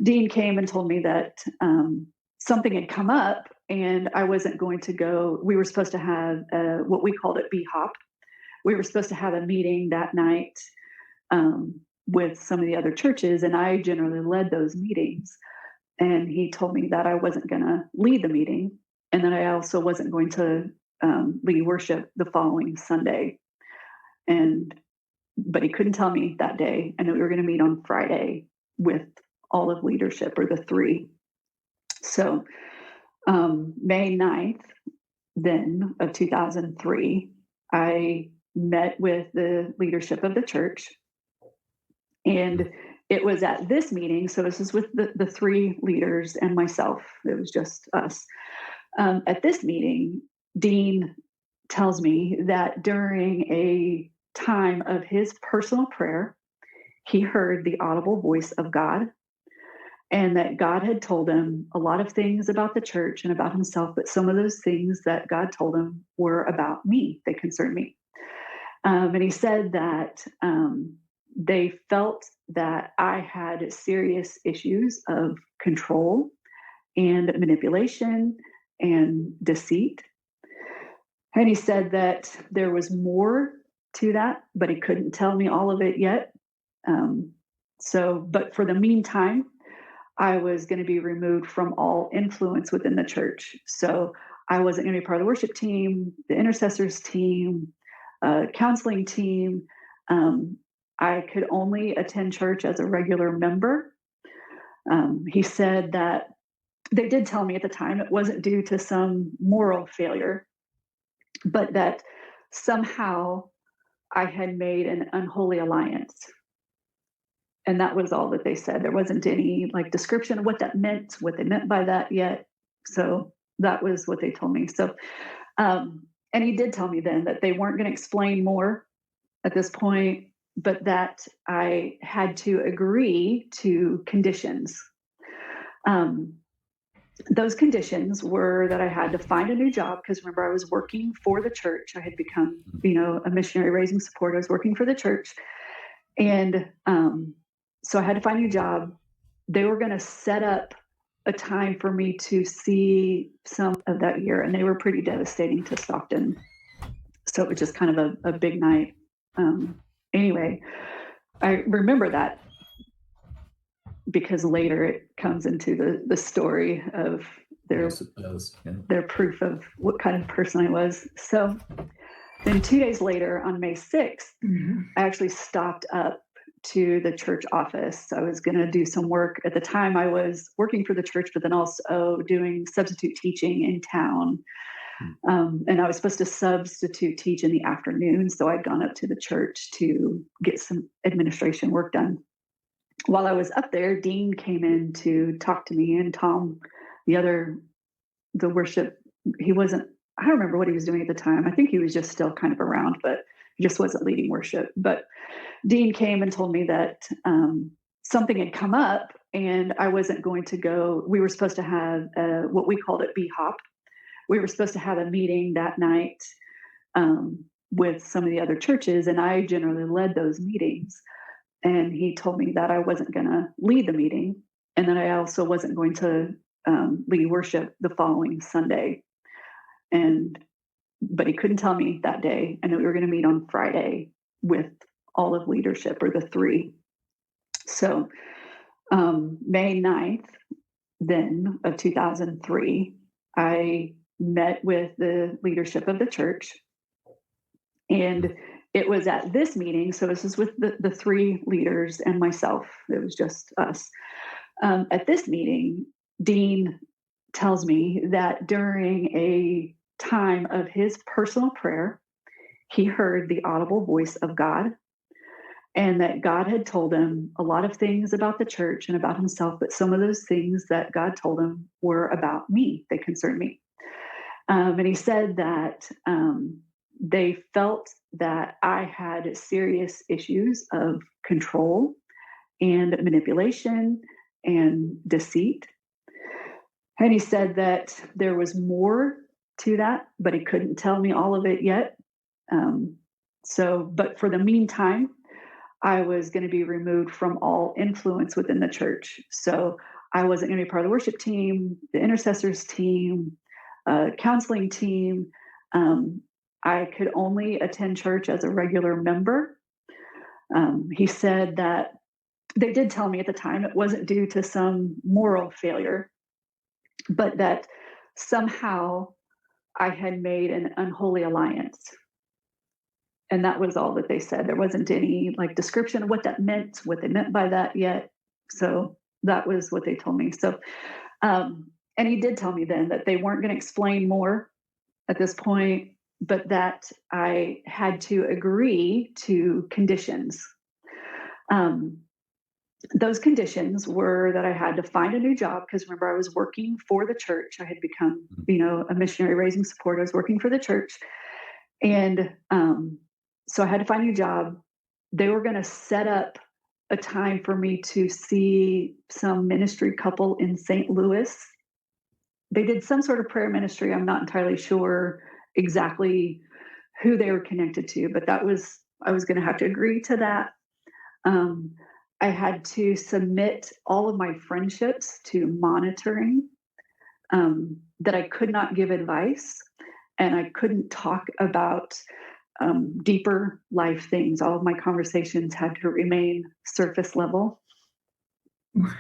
Dean came and told me that something had come up and I wasn't going to go. We were supposed to have what we called it B-hop. We were supposed to have a meeting that night with some of the other churches, and I generally led those meetings. And he told me that I wasn't going to lead the meeting, and that I also wasn't going to lead worship the following Sunday. But he couldn't tell me that day, and that we were going to meet on Friday with all of leadership, or the three. So May 9th, then, of 2003, I met with the leadership of the church. And it was at this meeting, so this is with the three leaders and myself. It was just us. At this meeting, Dean tells me that during a time of his personal prayer, he heard the audible voice of God, and that God had told him a lot of things about the church and about himself, but some of those things that God told him were about me. They concerned me. And he said that they felt that I had serious issues of control and manipulation and deceit. And he said that there was more to that, but he couldn't tell me all of it yet. But for the meantime, I was going to be removed from all influence within the church. So I wasn't going to be part of the worship team, the intercessors team, counseling team. I could only attend church as a regular member. He said that they did tell me at the time it wasn't due to some moral failure, but that somehow I had made an unholy alliance. And that was all that they said. There wasn't any description of what that meant, what they meant by that yet. So that was what they told me. So, and he did tell me then that they weren't going to explain more at this point, but that I had to agree to conditions. Those conditions were that I had to find a new job, because remember, I was working for the church. I had become, a missionary raising support. I was working for the church. And so I had to find a new job. They were going to set up a time for me to see some of that year, and they were pretty devastating to Stockton. So it was just kind of a big night. Anyway, I remember that because later it comes into the story of their proof of what kind of person I was. So then 2 days later, on May 6th, I actually stopped up to the church office. I was going to do some work. At the time, I was working for the church, but then also doing substitute teaching in town. And I was supposed to substitute teach in the afternoon. So I'd gone up to the church to get some administration work done. While I was up there, Dean came in to talk to me, and Tom, the worship, I don't remember what he was doing at the time. I think he was just still kind of around, but he just wasn't leading worship. But Dean came and told me that something had come up and I wasn't going to go. We were supposed to have what we called it B-hop. We were supposed to have a meeting that night with some of the other churches, and I generally led those meetings. And he told me that I wasn't going to lead the meeting, and that I also wasn't going to lead worship the following Sunday. But he couldn't tell me that day, and that we were going to meet on Friday with all of leadership, or the three. So May 9th, then, of 2003, I met with the leadership of the church. And it was at this meeting, so this is with the three leaders and myself. It was just us. At this meeting, Dean tells me that during a time of his personal prayer, he heard the audible voice of God, and that God had told him a lot of things about the church and about himself, but some of those things that God told him were about me. They concerned me. And he said that they felt that I had serious issues of control and manipulation and deceit. And he said that there was more to that, but he couldn't tell me all of it yet. But for the meantime, I was going to be removed from all influence within the church. So I wasn't going to be part of the worship team, the intercessors team, counseling team. I could only attend church as a regular member. He said that they did tell me at the time it wasn't due to some moral failure, but that somehow I had made an unholy alliance. And that was all that they said. There wasn't any like description of what that meant, what they meant by that yet. So that was what they told me. So, and he did tell me then that they weren't going to explain more at this point, but that I had to agree to conditions. Those conditions were that I had to find a new job, because remember, I was working for the church. I had become, a missionary raising support. I was working for the church. And so I had to find a new job. They were going to set up a time for me to see some ministry couple in St. Louis. They did some sort of prayer ministry. I'm not entirely sure exactly who they were connected to, but I was going to have to agree to that. I had to submit all of my friendships to monitoring, that I could not give advice and I couldn't talk about deeper life things. All of my conversations had to remain surface level. What?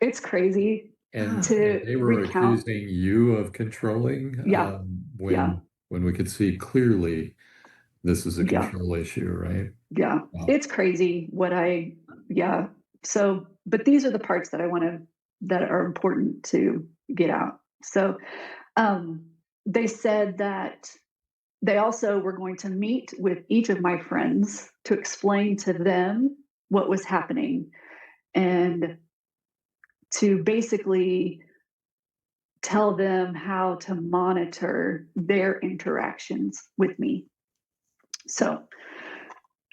It's crazy. And to they were recount. accusing you of controlling, Yeah. when we could see clearly this is a control issue, right? Yeah. Wow. It's crazy So, but these are the parts that that are important to get out. So, they said that they also were going to meet with each of my friends to explain to them what was happening and to basically tell them how to monitor their interactions with me. So,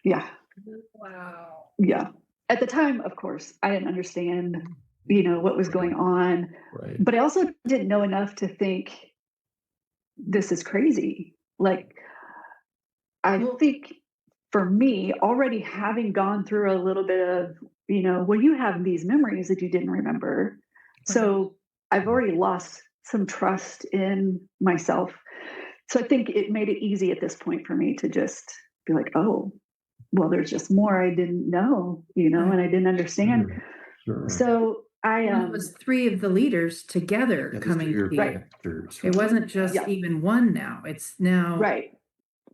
yeah. Wow. Yeah. At the time, of course, I didn't understand, what was going on. Right. But I also didn't know enough to think this is crazy. Like, I think for me, already having gone through a little bit of, you have these memories that you didn't remember. So I've already lost some trust in myself. So I think it made it easy at this point for me to just be like, oh, well, there's just more I didn't know, and I didn't understand. Sure. So it was 3 of the leaders together coming to you. Right. It wasn't just even one now. It's now. Right.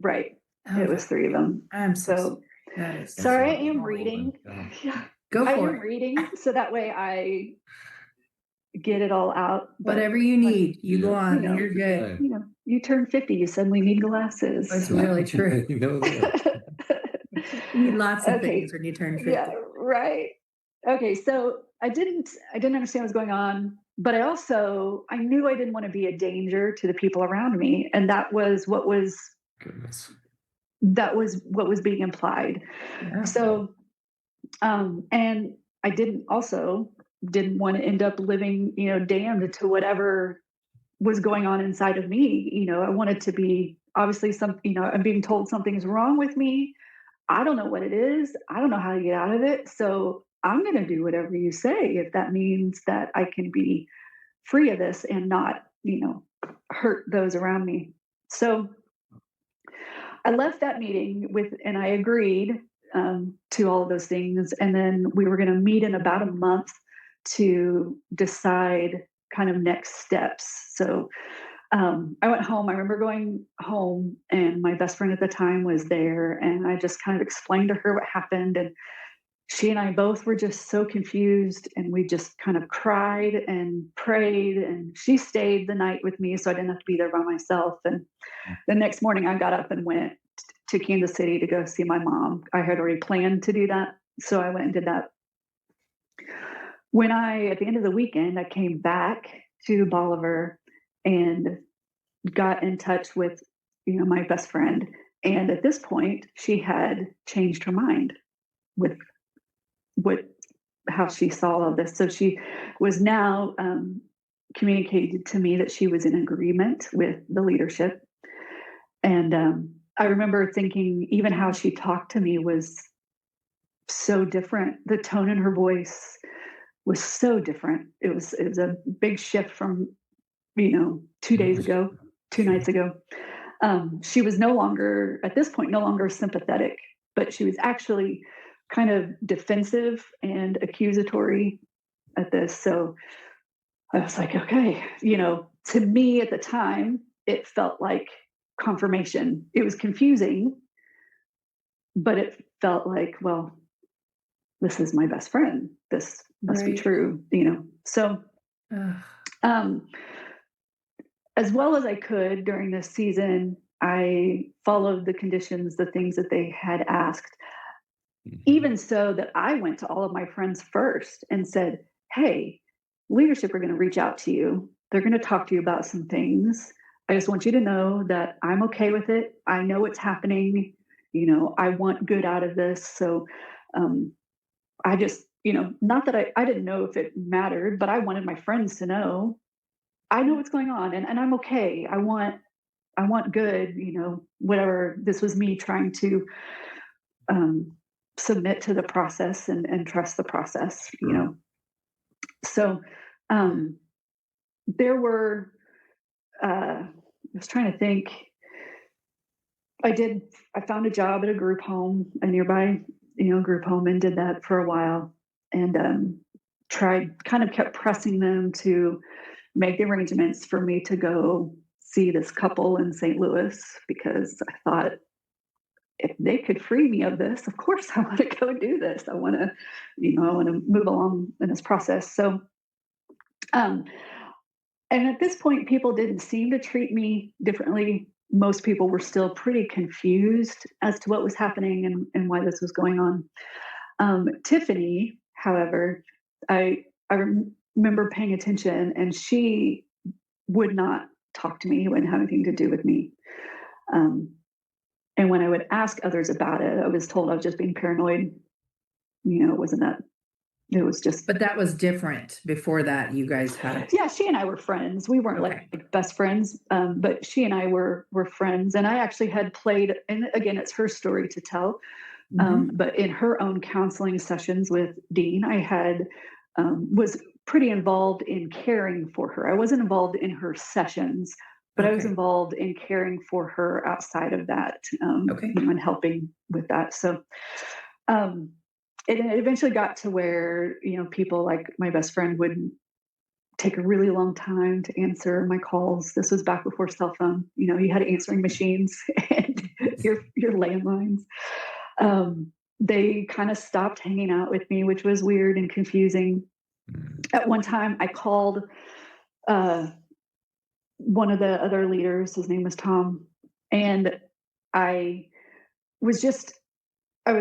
Okay. It was 3 of them. I'm so that is sorry. I am reading. Yeah. Go for it. I am reading, so that way I get it all out. Whatever you need, you go on. You're good. You turn 50, you suddenly need glasses. That's really true. That. You need lots of things when you turn 50. Yeah, right. Okay, so I didn't understand what was going on, but I knew I didn't want to be a danger to the people around me, and that was what was being implied. Yeah. So, and I didn't want to end up living, damned to whatever was going on inside of me. I wanted to be obviously I'm being told something's wrong with me. I don't know what it is. I don't know how to get out of it. So I'm going to do whatever you say, if that means that I can be free of this and not, hurt those around me. So I left that meeting and I agreed to all of those things. And then we were going to meet in about a month to decide kind of next steps. So I went home. I remember going home, and my best friend at the time was there, and I just kind of explained to her what happened. And she and I both were just so confused, and we just kind of cried and prayed, and she stayed the night with me so I didn't have to be there by myself. And the next morning I got up and went to Kansas City to go see my mom. I had already planned to do that, so I went and did that. At the end of the weekend, I came back to Bolivar and got in touch with, my best friend. And at this point, she had changed her mind with how she saw all of this. So she was now communicated to me that she was in agreement with the leadership. And I remember thinking even how she talked to me was so different. The tone in her voice was so different. It was a big shift from, 2 days ago, 2 nights ago. She was no longer, at this point, no longer sympathetic, but she was actually kind of defensive and accusatory at this. So I was like, okay, to me at the time, it felt like confirmation. It was confusing, but it felt like, well, this is my best friend. This must be true, So, as well as I could during this season, I followed the conditions, the things that they had asked. Even so that I went to all of my friends first and said, hey, leadership are going to reach out to you. They're going to talk to you about some things. I just want you to know that I'm okay with it. I know what's happening. I want good out of this. So I just, not that I didn't know if it mattered, but I wanted my friends to know I know what's going on and I'm okay. I want good, whatever. This was me trying to submit to the process and trust the process, So there were, I was trying to think, I found a job at a group home, a nearby, group home, and did that for a while, and kept pressing them to make the arrangements for me to go see this couple in St. Louis, because I thought, if they could free me of this, of course I want to go do this. I want to, move along in this process. So, and at this point, people didn't seem to treat me differently. Most people were still pretty confused as to what was happening and why this was going on. Tiffany, however, I remember paying attention, and she would not talk to me, wouldn't have anything to do with me. And when I would ask others about it, I was told I was just being paranoid. It wasn't that. It was just. But that was different before that. You guys had. Yeah, she and I were friends. We weren't like best friends, but she and I were friends. And I actually had played, and again, it's her story to tell. But in her own counseling sessions with Dean, I had was pretty involved in caring for her. I wasn't involved in her sessions, but I was involved in caring for her outside of that, and helping with that. So it eventually got to where, people like my best friend would take a really long time to answer my calls. This was back before cell phone. You had answering machines and your landlines. They kind of stopped hanging out with me, which was weird and confusing. At one time, I called one of the other leaders. His name was Tom, and I was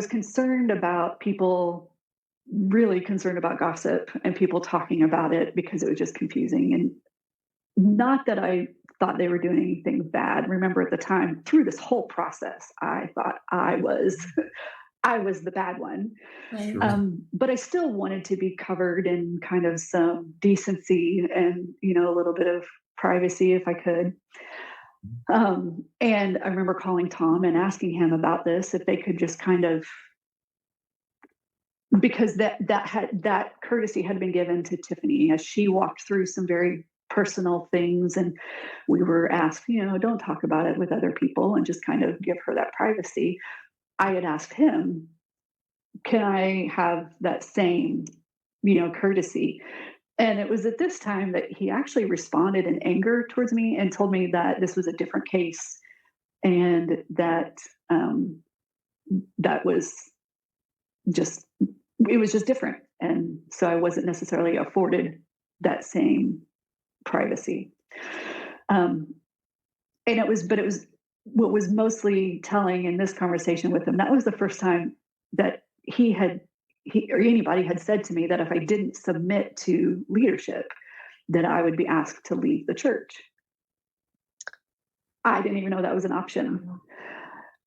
concerned about people, really concerned about gossip and people talking about it, because it was just confusing. And not that I thought they were doing anything bad. Remember, at the time, through this whole process, I thought I was the bad one. Sure. But I still wanted to be covered in kind of some decency and, a little bit of privacy if I could. And I remember calling Tom and asking him about this, if they could just kind of, because that courtesy had been given to Tiffany as she walked through some very personal things, and we were asked, don't talk about it with other people, and just kind of give her that privacy. I had asked him, can I have that same, courtesy? And it was at this time that he actually responded in anger towards me and told me that this was a different case, and that that was just, it was just different. And so I wasn't necessarily afforded that same privacy. And it was what was mostly telling in this conversation with him. That was the first time that he or anybody had said to me that if I didn't submit to leadership, that I would be asked to leave the church. I didn't even know that was an option.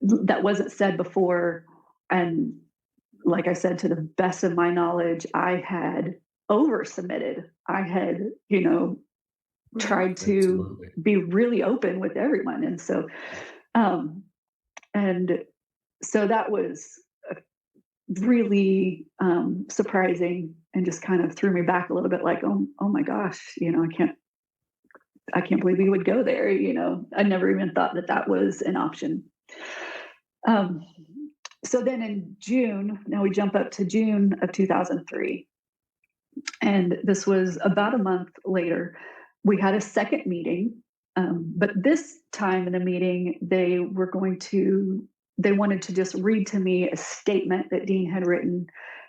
That wasn't said before. And like I said, to the best of my knowledge, I had over submitted. I had, tried to be really open with everyone. And so, that was really surprising and just kind of threw me back a little bit, like, oh my gosh, I can't believe we would go there. I never even thought that was an option. So then in June, now we jump up to June of 2003, and this was about a month later, we had a second meeting. But this time in the meeting, they wanted to just read to me a statement that Dean had written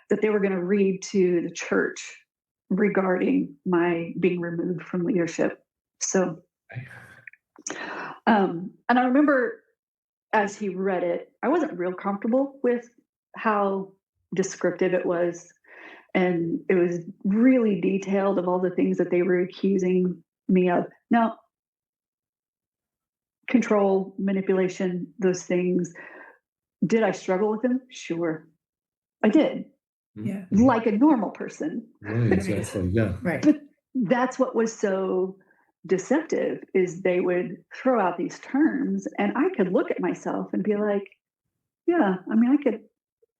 that they were going to read to the church regarding my being removed from leadership. So, and I remember as he read it, I wasn't real comfortable with how descriptive it was. And it was really detailed of all the things that they were accusing me of. Now, control, manipulation, those things. Did I struggle with them? Sure, I did. Yeah. Like a normal person. Right, exactly. Yeah. Right. But that's what was so deceptive, is they would throw out these terms and I could look at myself and be like, yeah, I mean,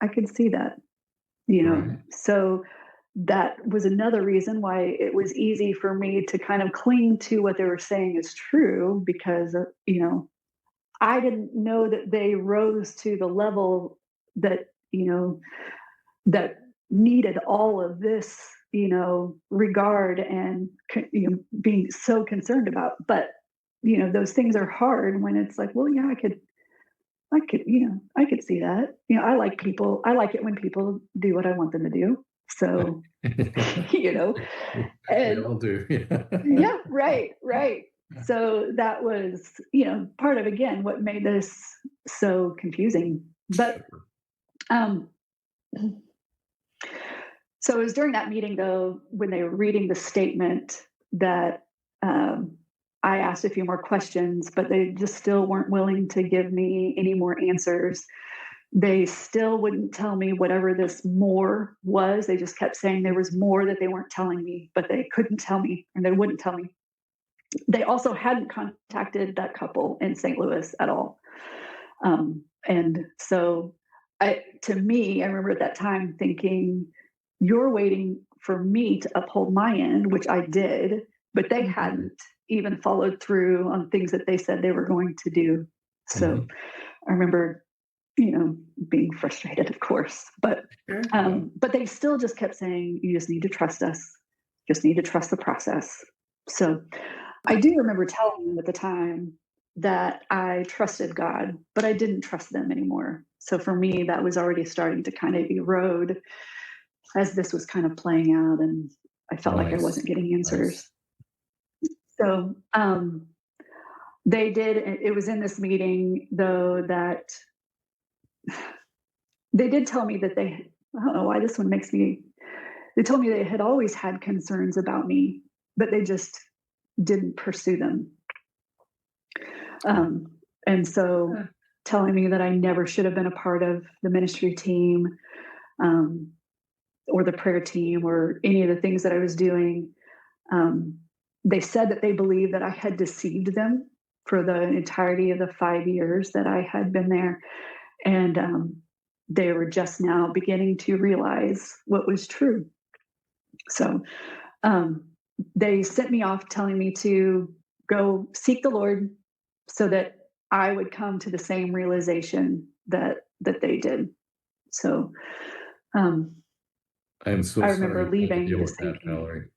I could see that, Right. So that was another reason why it was easy for me to kind of cling to what they were saying is true, because, I didn't know that they rose to the level that, that needed all of this, regard and, being so concerned about. But, those things are hard when it's like, well, yeah, I could, I could see that. I like people. I like it when people do what I want them to do. So, We and all do. yeah, right. So that was, part of, again, what made this so confusing. But, so it was during that meeting, though, when they were reading the statement, that I asked a few more questions, but they just still weren't willing to give me any more answers. They still wouldn't tell me whatever this more was. They just kept saying there was more that they weren't telling me, but they couldn't tell me, and they wouldn't tell me. They also hadn't contacted that couple in St. Louis at all. And so to me, I remember at that time thinking, you're waiting for me to uphold my end, which I did, but they hadn't even followed through on things that they said they were going to do. So I remember, being frustrated, of course, but they still just kept saying, you just need to trust us. Just need to trust the process. So I do remember telling them at the time that I trusted God, but I didn't trust them anymore. So for me, that was already starting to kind of erode as this was kind of playing out, and I felt like I wasn't getting answers. So they did. It was in this meeting, though, that they did tell me that I don't know why this one makes me, they told me they had always had concerns about me, but they just didn't pursue them. And so telling me that I never should have been a part of the ministry team, or the prayer team, or any of the things that I was doing. They said that they believed that I had deceived them for the entirety of the 5 years that I had been there. And they were just now beginning to realize what was true. So they sent me off telling me to go seek the Lord so that I would come to the same realization that they did. So I am so I remember sorry leaving to deal just with that, thinking, Valerie.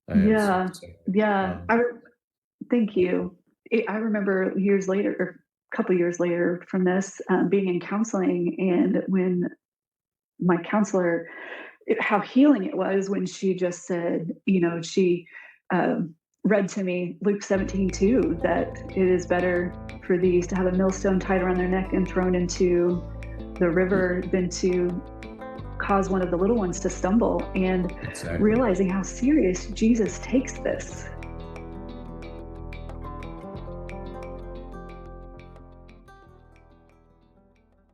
I am so sorry. Thank you. I remember years later, or a couple years later from this, being in counseling, and when my counselor, how healing it was when she just said, she read to me Luke 17:2, that it is better for these to have a millstone tied around their neck and thrown into the river than to cause one of the little ones to stumble. And realizing how serious Jesus takes this,